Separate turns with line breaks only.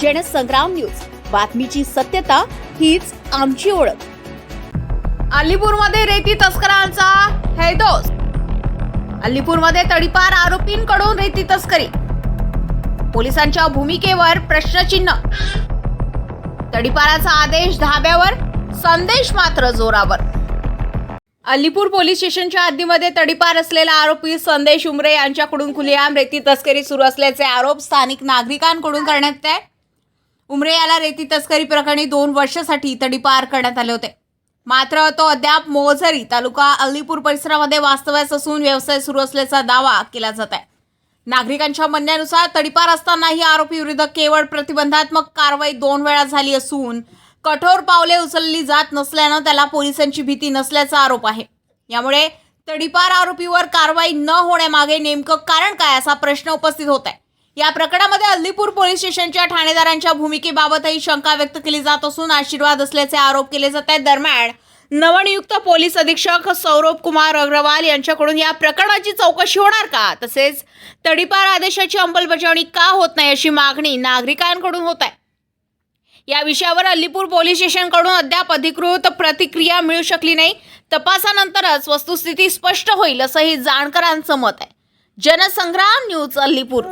Jansangram news, बातमीची सत्यता हीच आमची ओळख।
अलीपूरमध्ये रेती तस्करांचा हैदोस। अलीपूरमध्ये तडीपार आरोपींकडून रेती तस्करी, पोलिसांच्या भूमिकेवर प्रश्नचिन्ह। तडीपाराचा आदेश धाब्यावर, संदेश मात्र जोरावर। अलीपूर पोलीस स्टेशनच्या हद्दीमध्ये तडीपार असलेला आरोपी संदेश उमरे यांच्याकडून खुलेआम रेती तस्करी सुरू असल्याचे आरोप स्थानिक नागरिकांकडून करण्यात येत आहे। उमरे याला रेती तस्करी प्रकरणी 2 वर्षांसाठी तडीपार करण्यात आले होते, मात्र तो अद्याप मोझरी तालुका अलीपूर परिसरामध्ये वास्तव्यास असून व्यवसाय सुरू असल्याचा दावा केला जात आहे। नागरिकांच्या म्हणण्यानुसार तडीपार असतानाही आरोपी विरुद्ध केवळ प्रतिबंधात्मक कारवाई 2 वेळा झाली असून कठोर पावले उचलली जात नसल्यानं त्याला पोलिसांची भीती नसल्याचा आरोप आहे। यामुळे तडीपार आरोपीवर कारवाई न होण्यामागे नेमकं कारण काय असा प्रश्न उपस्थित होत आहे। या प्रकरणामध्ये अलीपूर पोलीस स्टेशनच्या ठाणेदारांच्या भूमिकेबाबतही शंका व्यक्त केली जात असून आशीर्वाद असल्याचे आरोप केले जात आहेत। दरम्यान नवनियुक्त पोलीस अधीक्षक सौरभ कुमार अग्रवाल यांच्याकडून या प्रकरणाची चौकशी होणार का, तसेच तडीपार आदेशाची अंमलबजावणी का होत नाही अशी मागणी नागरिकांकडून होत आहे। या विषयावर अलीपूर पोलीस स्टेशनकडून अद्याप अधिकृत प्रतिक्रिया मिळू शकली नाही। तपासानंतरच वस्तुस्थिती स्पष्ट होईल असंही जाणकारांचं मत आहे। जनसंग्राम न्यूज अलीपूर।